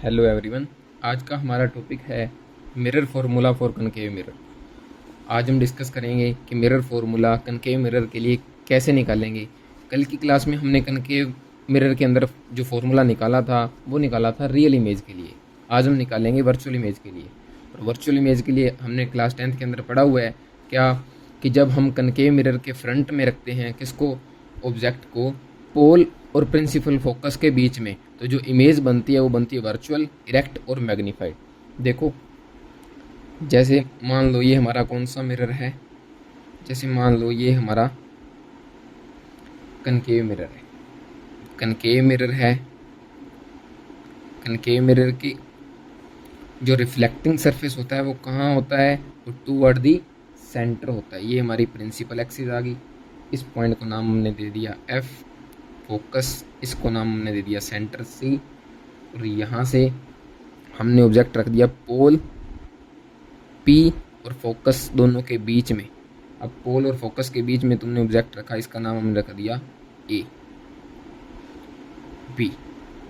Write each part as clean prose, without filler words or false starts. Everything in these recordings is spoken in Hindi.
Hello everyone. आज का हमारा टॉपिक है mirror formula for concave mirror. आज हम डिस्कस करेंगे कि मिरर फार्मूला कनकेव मिरर के लिए कैसे निकालेंगे। कल की क्लास में हमने कनकेव मिरर के अंदर जो फार्मूला निकाला था वो निकाला था रियल इमेज के लिए। आज हम निकालेंगे वर्चुअल इमेज के लिए। और वर्चुअल इमेज के लिए हमने क्लास 10th के अंदर पढ़ा हुआ है क्या कि जब हम कनकेव मिरर के फ्रंट में रखते हैं किसको, ऑब्जेक्ट को, पोल और प्रिंसिपल फोकस के बीच में, तो जो इमेज बनती है वो बनती है वर्चुअल, इरेक्ट और मैग्नीफाइड। देखो, जैसे मान लो ये हमारा कौन सा मिरर है, जैसे मान लो ये हमारा कनकेव मिरर है। कनकेव मिरर है, कनकेव मिरर की जो रिफ्लेक्टिंग सरफेस होता है वो कहाँ होता है, वो टूवर्ड दी सेंटर होता है। ये हमारी प्रिंसिपल एक्सिस आ गई। इस पॉइंट को नाम हमने दे दिया एफ, फोकस इसको नाम हमने दे दिया सेंटर सी, और यहाँ से हमने ऑब्जेक्ट रख दिया पोल पी और फोकस दोनों के बीच में। अब पोल और फोकस के बीच में तुमने ऑब्जेक्ट रखा, इसका नाम हमने रख दिया ए बी।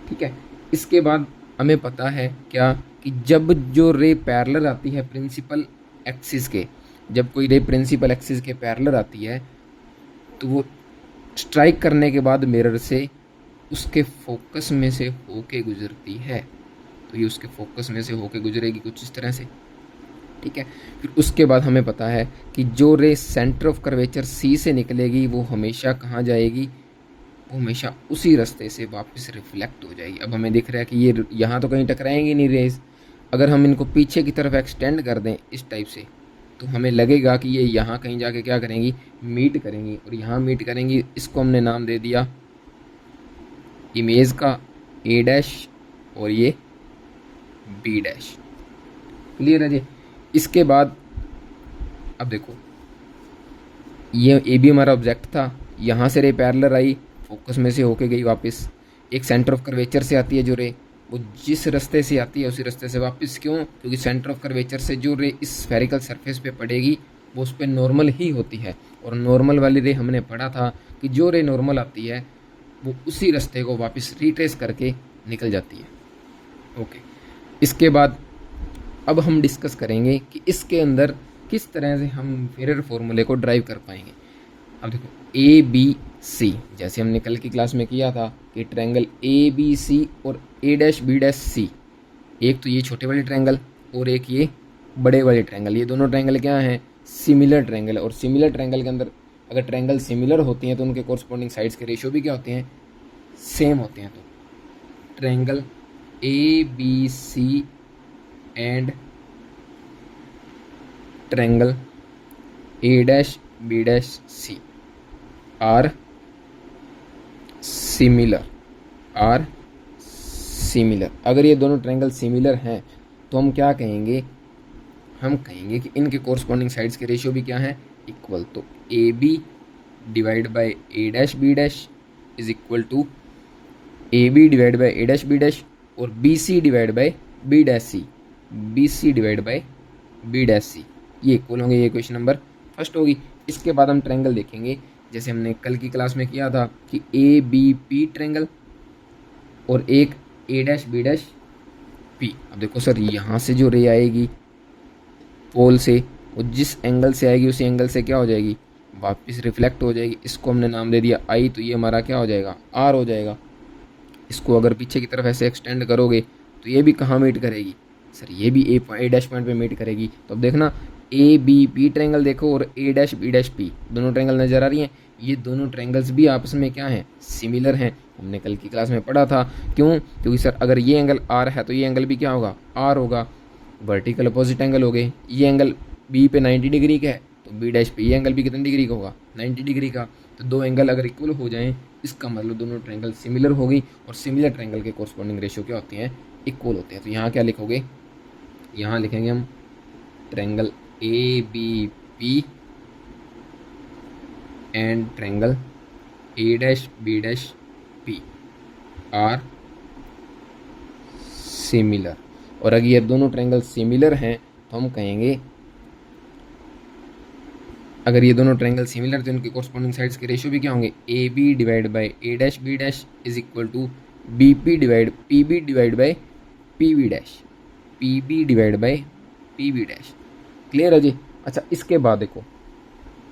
ठीक है। इसके बाद हमें पता है क्या कि जब जो रे पैरेलल आती है प्रिंसिपल एक्सिस के, जब कोई रे प्रिंसिपल एक्सिस के पैरेलल आती है तो वो स्ट्राइक करने के बाद मिरर से उसके फोकस में से होके गुजरती है। तो ये उसके फोकस में से होके गुजरेगी कुछ इस तरह से। ठीक है। फिर उसके बाद हमें पता है कि जो रे सेंटर ऑफ कर्वेचर सी से निकलेगी वो हमेशा कहाँ जाएगी, वो हमेशा उसी रास्ते से वापस रिफ्लेक्ट हो जाएगी। अब हमें दिख रहा है कि ये यहाँ तो कहीं टकराएंगी नहीं रेज। अगर हम इनको पीछे की तरफ एक्सटेंड कर दें इस टाइप से तो हमें लगेगा कि ये यहाँ कहीं जाके क्या करेंगी, मीट करेंगी, और यहाँ मीट करेंगी। इसको हमने नाम दे दिया इमेज का ए डैश और ये बी डैश। क्लियर है जी। इसके बाद अब देखो, ये ए बी हमारा ऑब्जेक्ट था, यहाँ से रे पैरेलल आई, फोकस में से होके गई वापस। एक सेंटर ऑफ कर्वेचर से आती है जो रे, वो जिस रास्ते से आती है उसी रास्ते से वापस। क्यों? क्योंकि सेंटर ऑफ कर्वेचर से जो रे इस स्फेरिकल सरफेस पे पड़ेगी वो उस पर नॉर्मल ही होती है। और नॉर्मल वाली रे हमने पढ़ा था कि जो रे नॉर्मल आती है वो उसी रास्ते को वापस रिट्रेस करके निकल जाती है। ओके। इसके बाद अब हम डिस्कस करेंगे कि इसके अंदर किस तरह से हम मिरर फॉर्मूले को ड्राइव कर पाएंगे। अब देखो, ए बी सी, जैसे हमने कल की क्लास में किया था कि ट्रायंगल ए बी सी और ए डैश बी डैश सी, एक तो ये छोटे वाले ट्रायंगल और एक ये बड़े वाले ट्रायंगल, ये दोनों ट्रायंगल क्या हैं, सिमिलर ट्रायंगल। और सिमिलर ट्रायंगल के अंदर अगर ट्रायंगल सिमिलर होती हैं तो उनके कोरस्पॉन्डिंग साइड्स के रेशियो भी क्या होते हैं, सेम होते हैं। तो triangle A B C and triangle A dash B dash C are similar, are similar. अगर ये दोनों ट्रायंगल सिमिलर हैं तो हम क्या कहेंगे, हम कहेंगे कि इनके कोरस्पॉन्डिंग साइड्स के रेशियो भी क्या है, इक्वल। तो A B divide by A dash B dash is equal to A B divide by A dash B dash, और B C divide by B dash C, B C divide by B dash C, ये इक्वल होंगे। ये क्वेश्चन नंबर फर्स्ट होगी। इसके बाद हम ट्रायंगल देखेंगे जैसे हमने कल की क्लास में किया था कि ए बी पी ट्रायंगल और एक ए डैश बी डैश पी। अब देखो सर, यहाँ से जो रे आएगी पोल से, वो जिस एंगल से आएगी उसी एंगल से क्या हो जाएगी, वापस रिफ्लेक्ट हो जाएगी। इसको हमने नाम दे दिया आई, तो ये हमारा क्या हो जाएगा, आर हो जाएगा। इसको अगर पीछे की तरफ ऐसे एक्सटेंड करोगे तो ये भी कहाँ मीट ए सर, ये भी ए डैश पॉइंट पे मीट करेगी। तो अब देखना, ए बी पी ट्रायंगल देखो और ए डैश बी डैश पी दोनों ट्रायंगल नज़र आ रही हैं। ये दोनों ट्रायंगल्स भी आपस में क्या हैं, सिमिलर हैं। हमने कल की क्लास में पढ़ा था। क्यों? क्योंकि सर अगर ये एंगल आर है तो ये एंगल भी क्या होगा, आर होगा। वर्टिकल अपोजिट एंगल हो गए। ये एंगल बी पे 90 डिग्री का है तो बी डैश पे ये एंगल भी कितने डिग्री का होगा, 90 डिग्री का। तो दो एंगल अगर इक्वल हो जाएं इसका मतलब दोनों ट्रायंगल सिमिलर हो गई, और सिमिलर ट्रायंगल के कोरस्पॉन्डिंग रेशियो क्या होते हैं, इक्वल होते हैं। तो यहाँ क्या लिखोगे, यहाँ लिखेंगे हम triangle A B P and triangle A dash B dash P are similar. और अगर ये दोनों ट्रायंगल सिमिलर हैं तो हम कहेंगे, अगर ये दोनों ट्रायंगल सिमिलर तो इनके कोरस्पॉन्डिंग साइड्स के रेशियो भी क्या होंगे, A B divide by A dash B dash is equal to B P divide P B divide by P V dash, P B divide by P V dash. Clear है जी। अच्छा इसके बाद देखो,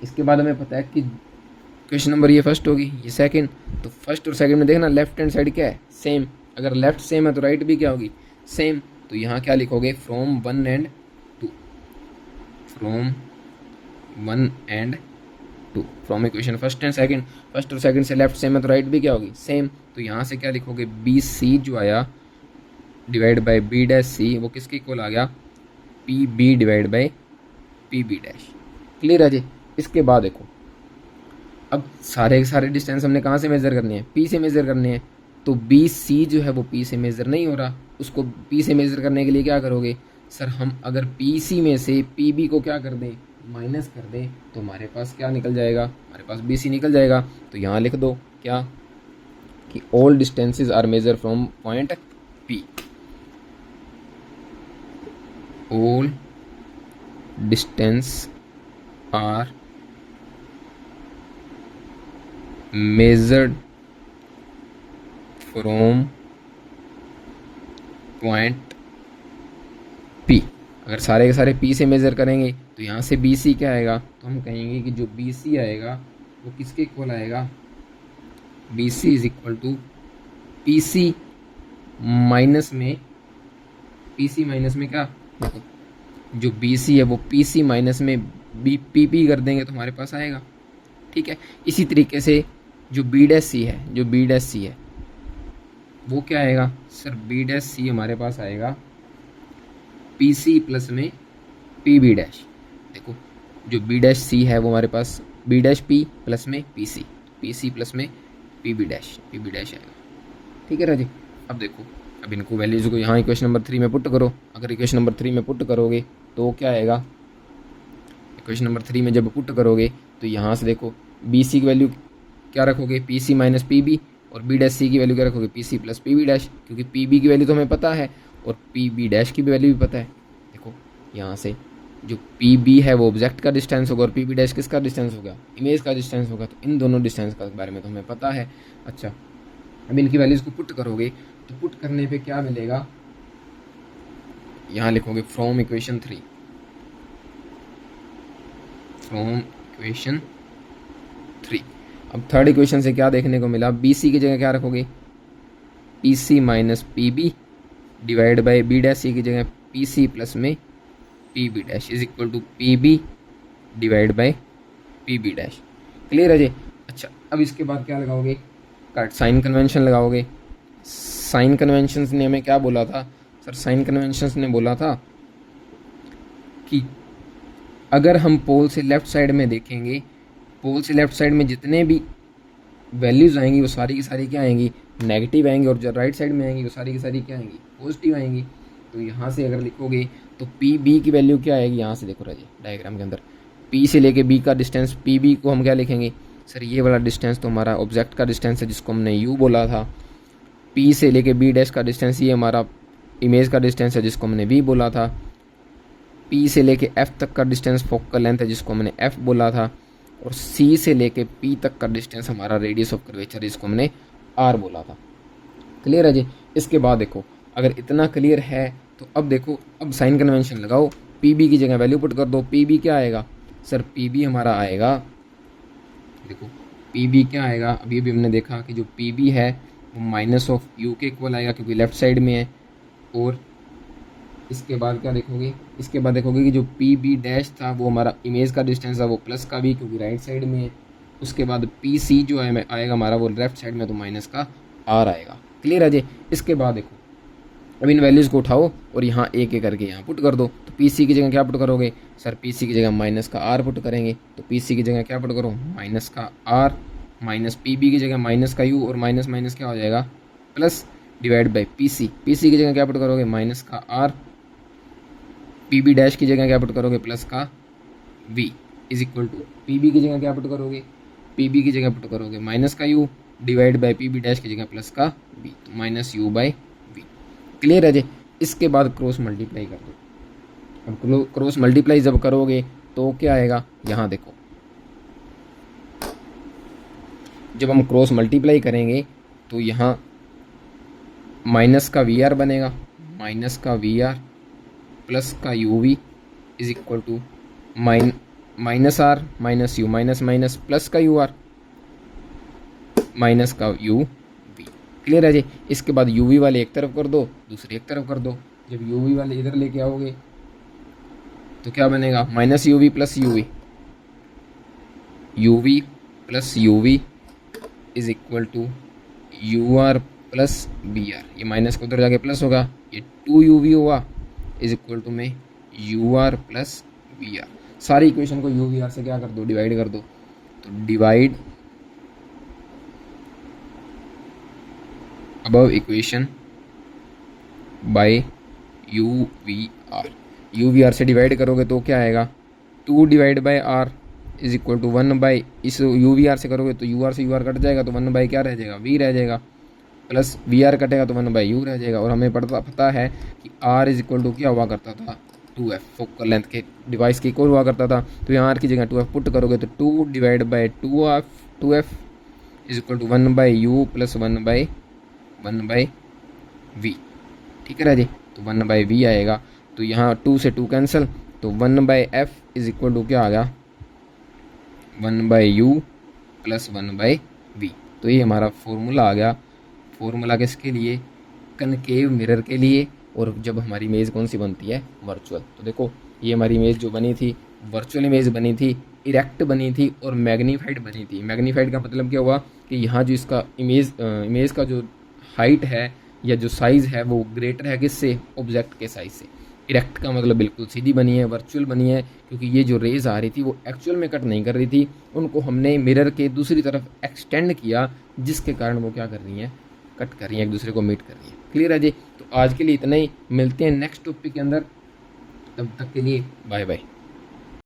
इसके बाद हमें पता है कि क्वेश्चन नंबर ये फर्स्ट होगी, ये सेकंड। तो फर्स्ट और सेकंड में देखना लेफ्ट हैंड साइड क्या है, सेम। अगर लेफ्ट सेम है तो राइट भी क्या होगी, सेम। तो यहाँ क्या लिखोगे, from 1 and 2, from 1 and 2, from equation first and second. First और सेकंड से लेफ्ट सेम है तो राइट भी क्या होगी, सेम। तो यहाँ से क्या लिखोगे, बी सी जो आया divide by B dash C, वो किसके इक्वल आ गया, P B divide by P B dash. Clear है जी। इसके बाद देखो, अब सारे के सारे डिस्टेंस हमने कहाँ से मेज़र करने हैं, पी से मेज़र करने हैं। तो बी सी जो है वो पी से मेज़र नहीं हो रहा, उसको पी से मेज़र करने के लिए क्या करोगे, सर हम अगर पी सी में से पी बी को क्या कर दें, माइनस कर दें, तो हमारे पास क्या निकल जाएगा, हमारे पास बी सी निकल जाएगा। तो यहाँ लिख दो क्या, कि all distances are measure from point P, all distance are measured from point P। अगर सारे के सारे P से मेज़र करेंगे तो यहाँ से BC क्या आएगा, तो हम कहेंगे कि जो BC आएगा वो किसके इक्वल आएगा, BC is equal to PC minus में, PC माइनस में क्या, जो BC है वो PC माइनस में PP कर देंगे तो हमारे पास आएगा। ठीक है। इसी तरीके से जो बी डैश सी है, जो बी डैश सी है वो क्या आएगा, सर बी डैश सी हमारे पास आएगा पी सी प्लस में पी बी डैश। देखो जो बी डैश सी है वो हमारे पास बी डैश पी प्लस में पी सी प्लस में पी बी डैश आएगा। ठीक है राजी। अब देखो, अब इनको वैल्यूज को यहाँ इक्वेशन नंबर 3 में पुट करो। अगर इक्वेशन नंबर 3 में पुट करोगे तो क्या आएगा, इक्वेशन नंबर 3 में जब पुट करोगे तो यहाँ से देखो बी सी की वैल्यू क्या रखोगे, P C minus P B, और बी डैश सी की वैल्यू क्या रखोगे, P C plus P B dash, क्योंकि पी बी की वैल्यू तो हमें पता है और पी बी डैश की भी वैल्यू भी पता है। देखो यहाँ से जो पी बी है वो ऑब्जेक्ट का डिस्टेंस होगा और पी बी डैश किसका डिस्टेंस होगा, इमेज का डिस्टेंस होगा। तो इन दोनों डिस्टेंस के बारे में तो हमें पता है। अच्छा अब इनकी वैल्यूज़ को पुट करोगे तो पुट करने पे क्या मिलेगा, यहाँ लिखोगे फ्रॉम इक्वेशन 3, फ्रॉम इक्वेशन 3। अब थर्ड इक्वेशन से क्या देखने को मिला, बी सी की जगह क्या रखोगे, P C minus P B divide by B dash C की जगह पी सी प्लस में P B dash is equal to P B divide by P B dash. Clear है जी। अच्छा अब इसके बाद क्या लगाओगे, कट साइन कन्वेंशन लगाओगे। साइन कन्वेंशन ने हमें क्या बोला था, सर साइन कन्वेंशन ने बोला था कि अगर हम पोल से लेफ़्ट साइड में देखेंगे, पोल से लेफ़्ट साइड में जितने भी वैल्यूज़ आएंगी वो सारी की सारी क्या आएंगी, नेगेटिव आएंगी, और जो राइट साइड में आएंगी वो सारी की सारी क्या आएंगी, पॉजिटिव आएंगी। तो यहाँ से अगर लिखोगे तो पी बी की वैल्यू क्या आएगी, यहाँ से देखो राजी डायग्राम के अंदर पी से लेके बी का डिस्टेंस, पी बी को हम क्या लिखेंगे, सर ये वाला डिस्टेंस तो हमारा ऑब्जेक्ट का डिस्टेंस है जिसको हमने यू बोला था। पी से लेके बी डैश का डिस्टेंस ये हमारा इमेज का डिस्टेंस है जिसको हमने वी बोला था। पी से लेके एफ तक का डिस्टेंस फोकल लेंथ है जिसको हमने एफ बोला था। और सी से लेके पी तक का डिस्टेंस हमारा रेडियस ऑफ कर्वेचर जिसको हमने आर बोला था। क्लियर है जी। इसके बाद देखो अगर इतना क्लियर है तो अब देखो, अब साइन कन्वेंशन लगाओ, पी बी की जगह वैल्यू पुट कर दो। पी बी क्या आएगा, सर पी बी हमारा आएगा, देखो पी बी क्या आएगा, अभी भी हमने देखा कि जो पी बी है वो माइनस ऑफ यू के इक्वल आएगा क्योंकि लेफ्ट साइड में है। और इसके बाद क्या देखोगे, इसके बाद देखोगे कि जो पी बी डैश था वो हमारा इमेज का डिस्टेंस था वो प्लस का भी क्योंकि राइट साइड में है। उसके बाद पी सी जो है आएगा हमारा वो लेफ्ट साइड में तो माइनस का आर आएगा। क्लियर है जी। इसके बाद देखो अब इन वैल्यूज़ को उठाओ और यहाँ एक एक करके यहाँ पुट कर दो। तो पी सी की जगह क्या पुट करोगे, सर पी सी की जगह माइनस का आर पुट करेंगे। तो पी सी की जगह क्या पुट करो, माइनस का आर, माइनस पी बी की जगह माइनस का यू, और माइनस माइनस क्या हो जाएगा plus, divide by P C. P C की जगह क्या पुट करोगे, माइनस का आर, पी बी डैश की जगह क्या पुट करोगे, प्लस का V is equal to P B की जगह क्या पुट करोगे, पी बी की जगह पुट करोगे माइनस का U divide by P B dash की जगह प्लस का वी, तो minus U by V. Clear है जी। इसके बाद क्रॉस मल्टीप्लाई कर दो। अब क्रॉस मल्टीप्लाई जब करोगे तो क्या आएगा, यहाँ देखो जब हम क्रॉस मल्टीप्लाई करेंगे तो यहाँ माइनस का वी आर बनेगा, माइनस का वी आर प्लस का U V is equal to minus R minus U minus minus plus का यू आर माइनस का यू वी। क्लियर है जी। इसके बाद यू वी वाले एक तरफ कर दो, दूसरी एक तरफ कर दो। जब यू वी वाले इधर लेके आओगे तो क्या बनेगा, minus U V plus U V, U V plus U V is equal to U R plus B R. ये माइनस को उधर जाके प्लस होगा, ये 2 हुआ इज इक्वल टू में U R plus B R. सारी इक्वेशन को यू वी आर से क्या कर दो, डिवाइड कर दो। तो divide above equation by U V R. U V R से डिवाइड करोगे तो क्या आएगा, 2 divide by R is equal to 1 by, इस यू वी आर से करोगे तो यू आर से यू आर कट जाएगा तो 1 बाई क्या रह जाएगा, वी रह जाएगा, प्लस वी आर कटेगा तो 1 बाई यू रह जाएगा। और हमें पता है कि आर इज इक्वल टू क्या हुआ करता था, 2f, फोकल लेंथ के डिवाइस की इक्वल हुआ करता था। तो यहाँ आर की जगह 2f पुट करोगे तो 2 divide by 2f is equal to 1 by U plus 1 by V. ठीक है ना जी। तो 1 बाई वी आएगा, तो यहाँ 2 से 2 कैंसिल, तो 1 by F is equal to क्या आ गया, 1 by U plus 1 by V. तो ये हमारा फॉर्मूला आ गया। फॉर्मूला किसके लिए, कनकेव मिरर के लिए। और जब हमारी इमेज कौन सी बनती है, वर्चुअल। तो देखो ये हमारी इमेज जो बनी थी वर्चुअल इमेज बनी थी, इरेक्ट बनी थी और मैग्नीफाइड बनी थी। मैग्नीफाइड का मतलब क्या हुआ कि यहाँ जो इसका इमेज का जो हाइट है या जो साइज़ है वो ग्रेटर है किससे, ऑब्जेक्ट के साइज से। इरेक्ट का मतलब बिल्कुल सीधी बनी है, वर्चुअल बनी है, क्योंकि ये जो रेज आ रही थी वो एक्चुअल में कट नहीं कर रही थी, उनको हमने मिरर के दूसरी तरफ एक्सटेंड किया, जिसके कारण वो क्या कर रही हैं, कट कर रही हैं, एक दूसरे को मीट कर रही हैं। क्लियर है जी। तो आज के लिए इतना ही, मिलते हैं नेक्स्ट टॉपिक के अंदर, तब तक के लिए बाय बाय।